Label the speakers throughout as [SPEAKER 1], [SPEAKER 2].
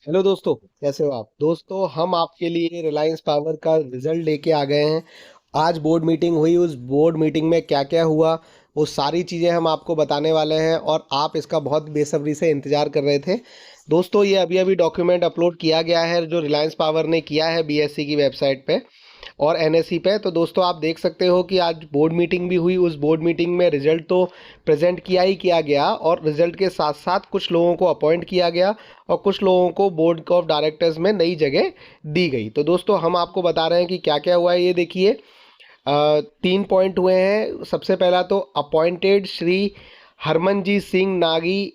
[SPEAKER 1] Hello दोस्तों, कैसे हो आप? दोस्तों, हम आपके लिए रिलायंस पावर का रिजल्ट लेके आ गए हैं। आज बोर्ड मीटिंग हुई, उस बोर्ड मीटिंग में क्या क्या हुआ वो सारी चीज़ें हम आपको बताने वाले हैं और आप इसका बहुत बेसब्री से इंतज़ार कर रहे थे। दोस्तों, ये अभी अभी डॉक्यूमेंट अपलोड किया गया है जो रिलायंस पावर ने किया है बीएससी की वेबसाइट पे और एनएसई पे। तो दोस्तों, आप देख सकते हो कि आज बोर्ड मीटिंग भी हुई। उस बोर्ड मीटिंग में रिजल्ट तो प्रेजेंट किया ही किया गया और रिजल्ट के साथ साथ कुछ लोगों को अपॉइंट किया गया और कुछ लोगों को बोर्ड ऑफ डायरेक्टर्स में नई जगह दी गई। तो दोस्तों, हम आपको बता रहे हैं कि क्या क्या हुआ है। ये देखिए, 3 पॉइंट हुए हैं। सबसे पहला तो appointed Shri Harmanjeet Singh Nagi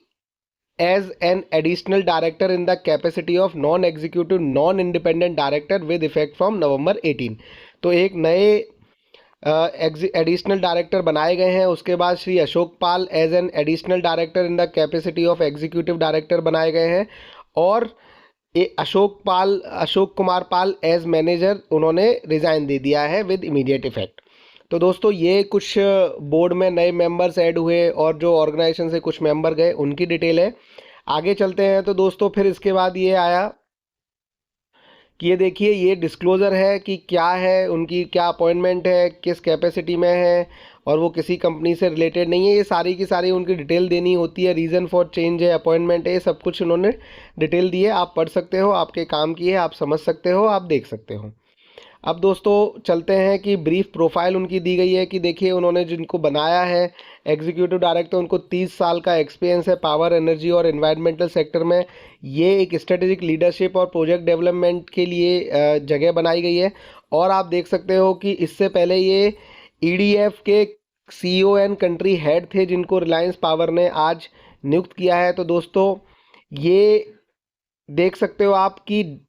[SPEAKER 1] as an additional director in the capacity of non-executive non-independent director with effect from November 18। तो एक नए एडिशनल डायरेक्टर बनाए गए हैं। उसके बाद Shri Ashok Pal as an additional director in the capacity of executive director बनाए गए हैं और अशोक कुमार पाल एज मैनेजर उन्होंने रिजाइन दे दिया है विद इमीडिएट इफेक्ट। तो दोस्तों, ये कुछ बोर्ड में नए मेंबर्स ऐड हुए और जो ऑर्गेनाइजेशन से कुछ मेंबर गए उनकी डिटेल है। आगे चलते हैं तो दोस्तों, फिर इसके बाद ये आया कि ये देखिए, ये डिस्क्लोज़र है कि क्या है, उनकी क्या अपॉइंटमेंट है, किस कैपेसिटी में है और वो किसी कंपनी से रिलेटेड नहीं है। ये सारी की सारी उनकी डिटेल देनी होती है। रीज़न फॉर चेंज है, अपॉइंटमेंट है, ये सब कुछ उन्होंने डिटेल दी है। आप पढ़ सकते हो, आपके काम की है, आप समझ सकते हो, आप देख सकते हो। अब दोस्तों, चलते हैं कि ब्रीफ प्रोफाइल उनकी दी गई है कि देखिए, उन्होंने जिनको बनाया है एग्जीक्यूटिव डायरेक्टर, उनको 30 साल का एक्सपीरियंस है पावर, एनर्जी और एनवायरमेंटल सेक्टर में। ये एक स्ट्रेटेजिक लीडरशिप और प्रोजेक्ट डेवलपमेंट के लिए जगह बनाई गई है। और आप देख सकते हो कि इससे पहले ये ईडीएफ के सीईओ एंड कंट्री हेड थे जिनको रिलायंस पावर ने आज नियुक्त किया है। तो दोस्तों, ये देख सकते हो आप कि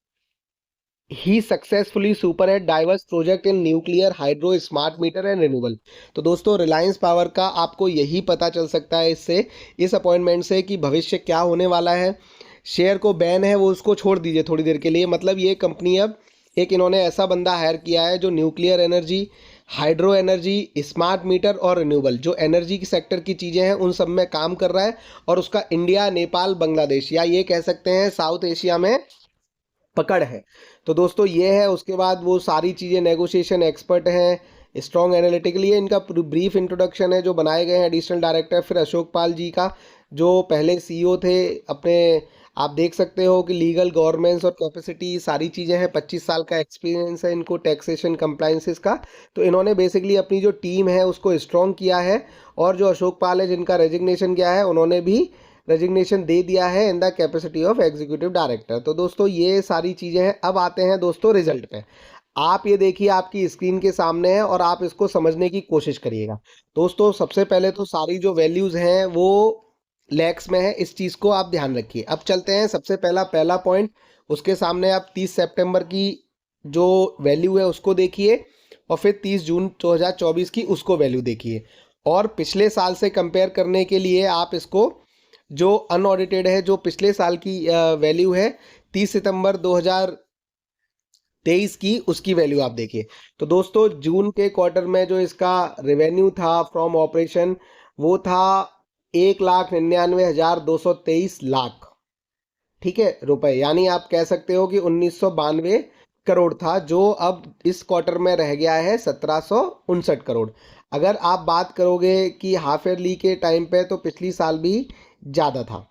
[SPEAKER 1] he successfully super eight diverse project in nuclear, hydro, smart meter and renewable. तो दोस्तों, रिलायंस पावर का आपको यही पता चल सकता है इससे, इस अपॉइंटमेंट से, कि भविष्य क्या होने वाला है। शेयर को बैन है वो उसको छोड़ दीजिए थोड़ी देर के लिए। मतलब ये कंपनी अब एक इन्होंने ऐसा बंदा हायर किया है जो nuclear energy, hydro energy, smart meter और रिन्यूएबल जो एनर्जी की सेक्टर की चीज़ें हैं उन सब में काम कर रहा है। और उसका इंडिया, नेपाल, बांग्लादेश या ये कह सकते हैं साउथ एशिया में पकड़ है। तो दोस्तों, ये है। उसके बाद वो सारी चीज़ें नेगोशिएशन एक्सपर्ट हैं, स्ट्रॉन्ग एनालिटिकल। ये इनका ब्रीफ इंट्रोडक्शन है जो बनाए गए हैं एडिशनल डायरेक्टर। फिर अशोक पाल जी का, जो पहले सीईओ थे अपने, आप देख सकते हो कि लीगल, गवर्नेंस और कैपेसिटी सारी चीज़ें हैं। 25 साल का एक्सपीरियंस है इनको टैक्सेशन कंप्लाइंसेस का। तो इन्होंने बेसिकली अपनी जो टीम है उसको स्ट्रॉन्ग किया है। और जो अशोक पाल है जिनका रेजिग्नेशन किया है, उन्होंने भी रेजिग्नेशन दे दिया है इन the capacity of executive director. तो दोस्तों, ये सारी चीज़ें हैं। अब आते हैं दोस्तों रिजल्ट पे। आप ये देखिए, आपकी स्क्रीन के सामने है और आप इसको समझने की कोशिश करिएगा। दोस्तों, सबसे पहले तो सारी जो वैल्यूज़ हैं वो लैक्स में है, इस चीज़ को आप ध्यान रखिए। अब चलते हैं, सबसे पहला पॉइंट, उसके सामने आप 30 सितंबर की जो वैल्यू है उसको देखिए और फिर 30 जून 2024 की उसको वैल्यू देखिए। और पिछले साल से कंपेयर करने के लिए आप इसको, जो अनऑडिटेड है, जो पिछले साल की वैल्यू है 30 सितंबर 2023 की, उसकी वैल्यू आप देखिए। तो दोस्तों, जून के क्वार्टर में जो इसका रेवेन्यू था फ्रॉम ऑपरेशन वो था 1,99,223 लाख, ठीक है, रुपए। यानी आप कह सकते हो कि 1992 करोड़ था, जो अब इस क्वार्टर में रह गया है 1759 करोड़। अगर आप बात करोगे कि हाफ ईयरली के टाइम पे, तो पिछली साल भी ज़्यादा था।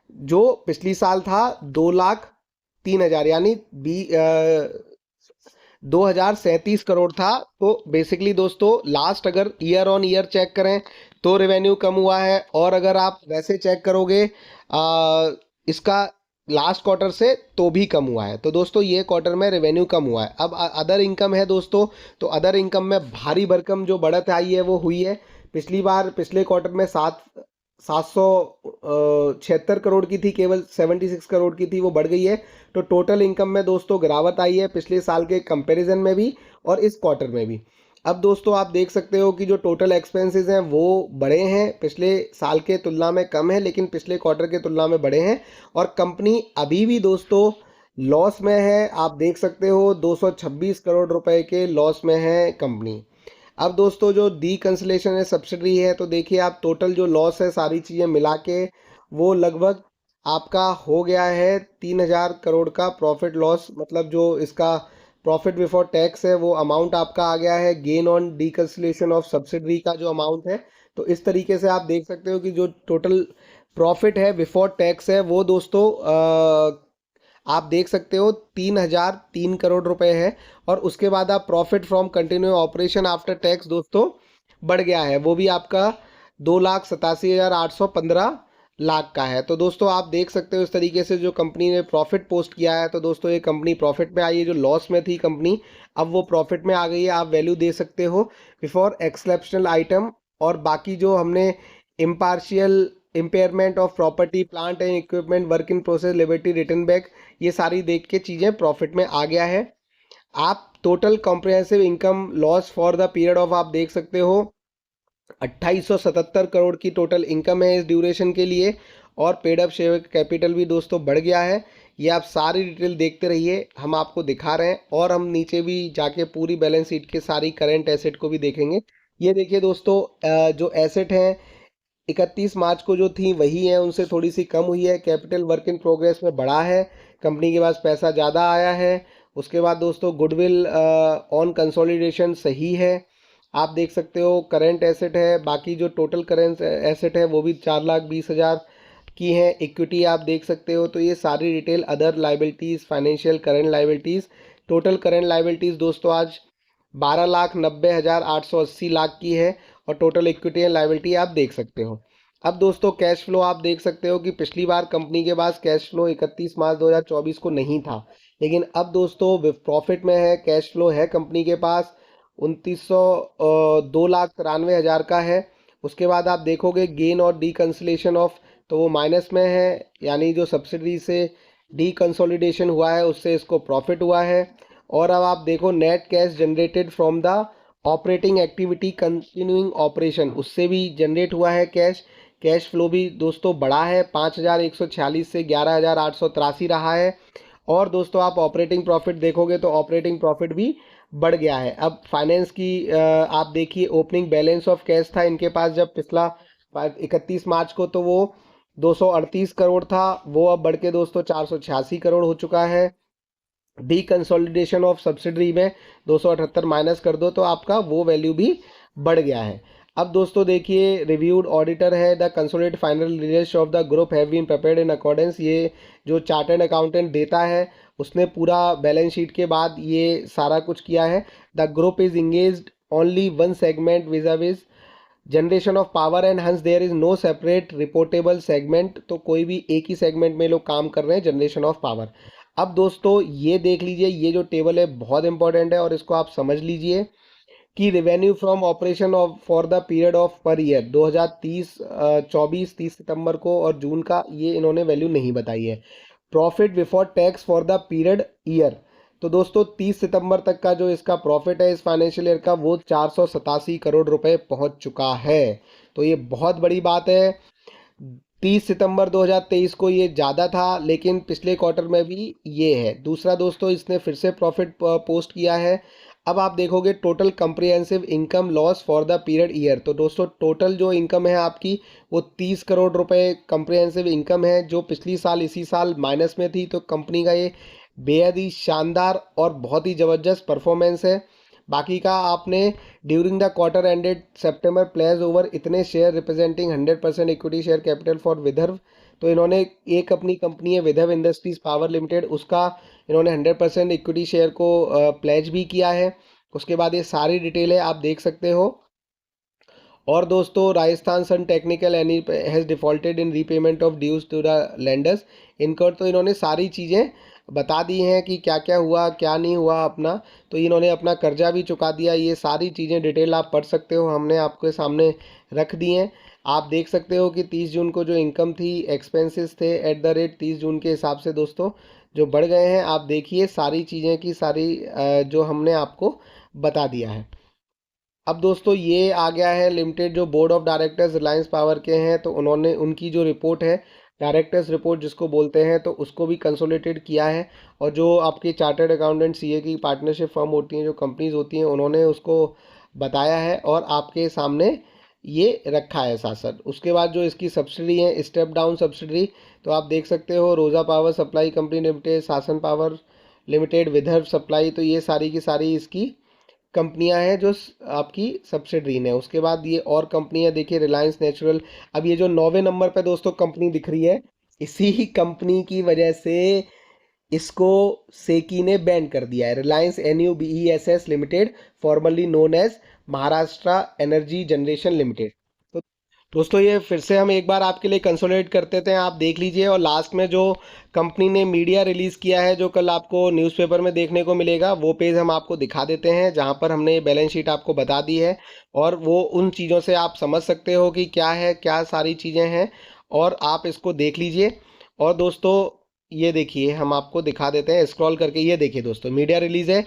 [SPEAKER 1] जो पिछली साल था 2,03,000, यानी 2,037 करोड़ था। तो बेसिकली दोस्तों, लास्ट अगर ईयर ऑन ईयर चेक करें तो रेवेन्यू कम हुआ है। और अगर आप वैसे चेक करोगे इसका लास्ट क्वार्टर से, तो भी कम हुआ है। तो दोस्तों, ये क्वार्टर में रेवेन्यू कम हुआ है। अब अदर इनकम है दोस्तों, तो अदर इनकम में भारी भरकम जो बढ़त आई है वो हुई है। पिछली बार, पिछले क्वार्टर में 776 करोड़ की थी, केवल 76 करोड़ की थी, वो बढ़ गई है। तो टोटल इनकम में दोस्तों गिरावट आई है पिछले साल के कंपैरिजन में भी और इस क्वार्टर में भी। अब दोस्तों, आप देख सकते हो कि जो टोटल एक्सपेंसेस हैं वो बढ़े हैं, पिछले साल के तुलना में कम है लेकिन पिछले क्वार्टर के तुलना में बढ़े हैं। और कंपनी अभी भी दोस्तों लॉस में है। आप देख सकते हो 226 करोड़ रुपए के लॉस में है कंपनी। अब दोस्तों, जो डी कंसलेशन है, सब्सिडी है, तो देखिए आप टोटल जो लॉस है सारी चीज़ें मिला के वो लगभग आपका हो गया है 3,000 करोड़ का प्रॉफिट लॉस, मतलब जो इसका प्रॉफिट बिफोर टैक्स है वो अमाउंट आपका आ गया है। गेन ऑन डीकंसोलिडेशन ऑफ सब्सिडरी का जो अमाउंट है, तो इस तरीके से आप देख सकते हो कि जो टोटल प्रॉफिट है बिफोर टैक्स है वो दोस्तों आप देख सकते हो 3,003 करोड़ रुपए है। और उसके बाद आप profit from continue operation after tax दोस्तों बढ़ गया है, वो भी आपका 2,87,815 लाख का है। तो दोस्तों आप देख सकते हो इस तरीके से जो कंपनी ने प्रॉफिट पोस्ट किया है। तो दोस्तों ये कंपनी प्रॉफिट में आई है, जो लॉस में थी कंपनी अब वो प्रॉफिट में आ गई है। आप वैल्यू दे सकते हो बिफोर एक्सेप्शनल आइटम, और बाकी जो हमने impartial impairment of property plant and equipment work in process liberty return back, ये सारी देख के चीज़ें प्रॉफिट में आ गया है। आप total comprehensive income loss for the period of आप देख सकते हो 2877 करोड़ की टोटल इनकम है इस ड्यूरेशन के लिए। और पेड अप शेयर कैपिटल भी दोस्तों बढ़ गया है। ये आप सारी डिटेल देखते रहिए, हम आपको दिखा रहे हैं। और हम नीचे भी जाके पूरी बैलेंस शीट के सारी करंट एसेट को भी देखेंगे। ये देखिए दोस्तों, जो एसेट हैं 31 मार्च को जो थी वही है, उनसे थोड़ी सी कम हुई है। कैपिटल वर्क इन प्रोग्रेस में बढ़ा है, कंपनी के पास पैसा ज़्यादा आया है। उसके बाद दोस्तों गुडविल ऑन कंसोलिडेशन सही है, आप देख सकते हो। करंट एसेट है, बाकी जो टोटल करंट एसेट है वो भी 4,20,000 की है। इक्विटी आप देख सकते हो। तो ये सारी detail, other liabilities, financial current liabilities, total current liabilities दोस्तों आज 12,90,880 लाख की है। और टोटल इक्विटी एंड लाइबिलिटी आप देख सकते हो। अब दोस्तों कैश फ्लो आप देख सकते हो कि पिछली बार कंपनी के पास कैश फ्लो 31 मार्च 2024 को नहीं था, लेकिन अब दोस्तों प्रॉफिट में है, कैश फ्लो है कंपनी के पास 2,93,000 का है। उसके बाद आप देखोगे गेन और डीकंसोलिडेशन ऑफ, तो वो माइनस में है, यानी जो सब्सिडी से डीकंसोलिडेशन हुआ है उससे इसको प्रॉफिट हुआ है। और अब आप देखो net cash generated from the operating activity continuing operation, उससे भी जनरेट हुआ है कैश। कैश फ्लो भी दोस्तों बढ़ा है, 5,146 से 11,883 रहा है। और दोस्तों आप ऑपरेटिंग प्रॉफिट देखोगे तो ऑपरेटिंग प्रॉफिट भी बढ़ गया है। अब फाइनेंस की आप देखिए, ओपनिंग बैलेंस ऑफ कैश था इनके पास जब पिछला 31 मार्च को, तो वो 238 करोड़ था, वो अब बढ़ के दोस्तों 486 करोड़ हो चुका है। डी कंसोलिडेशन ऑफ सब्सिडरी में 278 माइनस कर दो तो आपका वो वैल्यू भी बढ़ गया है। अब दोस्तों देखिए, रिव्यूड ऑडिटर है, the consolidated final results of the group have been prepared in accordance, ये जो चार्टर्ड अकाउंटेंट देता है उसने पूरा बैलेंस शीट के बाद ये सारा कुछ किया है। The group is engaged only one segment viz generation of power and hence there is no separate reportable segment, तो कोई भी एक ही सेगमेंट में लोग काम कर रहे हैं, जनरेशन ऑफ पावर। अब दोस्तों ये देख लीजिए, ये जो टेबल है बहुत इंपॉर्टेंट है और इसको आप समझ लीजिए कि revenue from operation of for the period of per year 2030 24 30 सितंबर को और जून का, ये इन्होंने वैल्यू नहीं बताई है। Profit before tax for the period year, तो दोस्तों 30 सितंबर तक का जो इसका प्रॉफिट है इस फाइनेंशियल ईयर का, वो 487 करोड़ रुपए पहुंच चुका है। तो ये बहुत बड़ी बात है। 30 सितंबर 2023 को ये ज़्यादा था, लेकिन पिछले क्वार्टर में भी ये है। दूसरा दोस्तों, इसने फिर से प्रॉफिट पोस्ट किया है। अब आप देखोगे total comprehensive income loss for the period year, तो दोस्तों टोटल जो इनकम है आपकी वो 30 करोड़ रुपए कंप्रिहेंसिव इनकम है, जो पिछली साल इसी साल माइनस में थी। तो कंपनी का ये बेहद ही शानदार और बहुत ही ज़बरदस्त परफॉर्मेंस है। बाकी का आपने during the quarter ended September place over इतने share representing 100% equity share capital for Vidarbha, तो इन्होंने एक अपनी कंपनी है विदर्भ इंडस्ट्रीज पावर लिमिटेड, उसका इन्होंने 100% इक्विटी शेयर को प्लेज भी किया है। उसके बाद ये सारी डिटेल है, आप देख सकते हो। और दोस्तों Rajasthan sun technical has defaulted in repayment of dues to the lenders इनकर, तो इन्होंने सारी चीज़ें बता दी हैं कि क्या क्या हुआ क्या नहीं हुआ अपना। तो इन्होंने अपना कर्जा भी चुका दिया। ये सारी चीज़ें डिटेल आप पढ़ सकते हो, हमने आपके सामने रख दी हैं। आप देख सकते हो कि 30 जून को जो इनकम थी, एक्सपेंसेस थे एट द रेट 30 जून के हिसाब से दोस्तों जो बढ़ गए हैं। आप देखिए सारी चीज़ें की सारी जो हमने आपको बता दिया है। अब दोस्तों ये आ गया है लिमिटेड, जो board of directors Reliance power के हैं, तो उन्होंने उनकी जो रिपोर्ट है, डायरेक्टर्स रिपोर्ट जिसको बोलते हैं, तो उसको भी कंसोलिडेटेड किया है। और जो आपके चार्टर्ड अकाउंटेंट सीए की पार्टनरशिप फर्म होती हैं, जो कंपनीज होती हैं, उन्होंने उसको बताया है और आपके सामने ये रखा है शासन। उसके बाद जो इसकी सब्सिडी है, स्टेप डाउन सब्सिडी, तो आप देख सकते हो रोजा पावर सप्लाई कंपनी लिमिटेड, शासन पावर लिमिटेड, विदर्भ सप्लाई, तो ये सारी की सारी इसकी कंपनियां हैं जो आपकी सब्सिडरी हैं। उसके बाद ये और कंपनियां देखिए, रिलायंस नेचुरल। अब ये जो 9वें नंबर पे दोस्तों कंपनी दिख रही है, इसी कंपनी की वजह से इसको सेकी ने बैन कर दिया है। Reliance NUBESS limited, formerly known as Maharashtra energy generation limited. तो दोस्तों ये फिर से हम एक बार आपके लिए कंसोलिडेट करते थे, आप देख लीजिए। और लास्ट में जो कंपनी ने मीडिया रिलीज़ किया है, जो कल आपको न्यूज़पेपर में देखने को मिलेगा, वो पेज हम आपको दिखा देते हैं, जहां पर हमने ये बैलेंस शीट आपको बता दी है। और वो उन चीज़ों से आप समझ सकते हो कि क्या है, क्या सारी चीज़ें हैं, और आप इसको देख लीजिए। और दोस्तों ये देखिए, हम आपको दिखा देते हैं स्क्रॉल करके। ये देखिए दोस्तों, मीडिया रिलीज है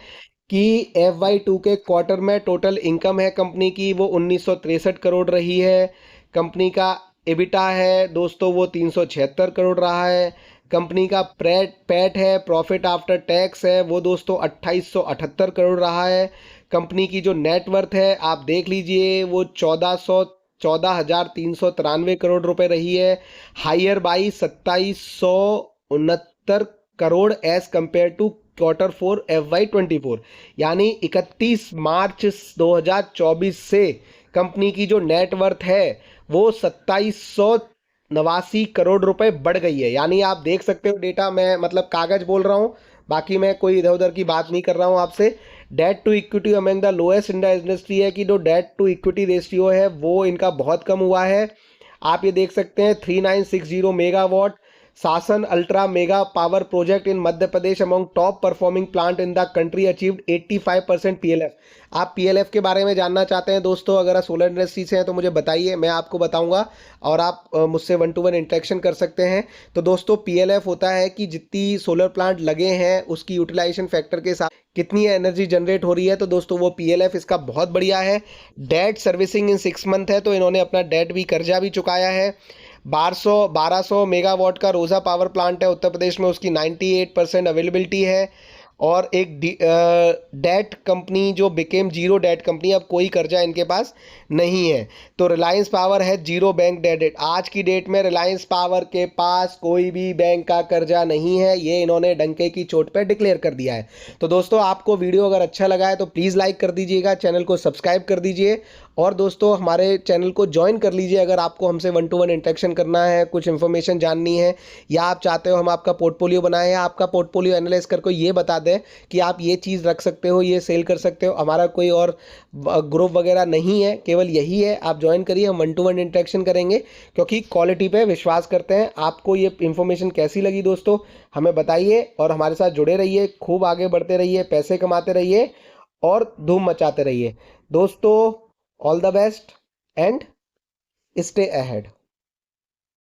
[SPEAKER 1] कि FY2 के क्वार्टर में टोटल इनकम है कंपनी की वो 1963 करोड़ रही है। कंपनी का एबिटा है दोस्तों वो 376 करोड़ रहा है। कंपनी का पैट है, प्रॉफिट आफ्टर टैक्स है, वो दोस्तों 2878 करोड़ रहा है। कंपनी की जो नेटवर्थ है आप देख लीजिए, वो 14,393 करोड़ रुपए रही है, higher by 2769 crore as compare to Q4 FY24। यानी 31 मार्च 2024 से कंपनी की जो नेटवर्थ है वो 2789 करोड़ रुपए बढ़ गई है। यानी आप देख सकते हो डेटा, मैं मतलब कागज बोल रहा हूँ, बाकी मैं कोई इधर उधर की बात नहीं कर रहा हूँ आपसे। Debt to equity among the lowest in the industry है कि जो डेट टू इक्विटी रेशियो है वो इनका बहुत कम हुआ है। आप ये देख सकते हैं 3960 मेगावाट शासन ultra mega power project in Madhya Pradesh among top performing plant in the country achieved 85% PLF। आप PLF के बारे में जानना चाहते हैं दोस्तों, अगर आप सोलर इंडस्ट्री से हैं तो मुझे बताइए, मैं आपको बताऊंगा, और आप मुझसे 1-to-1 इंटरेक्शन कर सकते हैं। तो दोस्तों PLF होता है कि जितनी सोलर प्लांट लगे हैं उसकी यूटिलाइजेशन फैक्टर के साथ कितनी एनर्जी जनरेट हो रही है, तो दोस्तों वो PLF इसका बहुत बढ़िया है। डेट सर्विसिंग इन 6 मंथ है, तो इन्होंने अपना डेट भी कर्जा भी चुकाया है। 1200 मेगावाट का रोजा पावर प्लांट है उत्तर प्रदेश में, उसकी 98% अवेलेबिलिटी है। और एक डेट कंपनी जो बिकेम जीरो डेट कंपनी, अब कोई कर्जा इनके पास नहीं है। तो रिलायंस पावर है जीरो बैंक डेट। आज की डेट में रिलायंस पावर के पास कोई भी बैंक का कर्जा नहीं है, ये इन्होंने डंके की चोट पर डिक्लेयर कर दिया है। तो दोस्तों आपको वीडियो अगर अच्छा लगा है तो प्लीज़ लाइक कर दीजिएगा, चैनल को सब्सक्राइब कर दीजिए, और दोस्तों हमारे चैनल को ज्वाइन कर लीजिए अगर आपको हमसे 1-to-1 इंटरेक्शन करना है, कुछ इन्फॉर्मेशन जाननी है, या आप चाहते हो हम आपका पोर्टफोलियो बनाएं, या आपका पोर्टफोलियो एनालाइज करके ये बता दें कि आप ये चीज़ रख सकते हो, ये सेल कर सकते हो। हमारा कोई और ग्रुप वगैरह नहीं है, केवल यही है, आप ज्वाइन करिए, हम 1-to-1 इंटरेक्शन करेंगे क्योंकि क्वालिटी पे विश्वास करते हैं। आपको ये इन्फॉर्मेशन कैसी लगी दोस्तों हमें बताइए, और हमारे साथ जुड़े रहिए, खूब आगे बढ़ते रहिए, पैसे कमाते रहिए और धूम मचाते रहिए दोस्तों। All the best and stay ahead.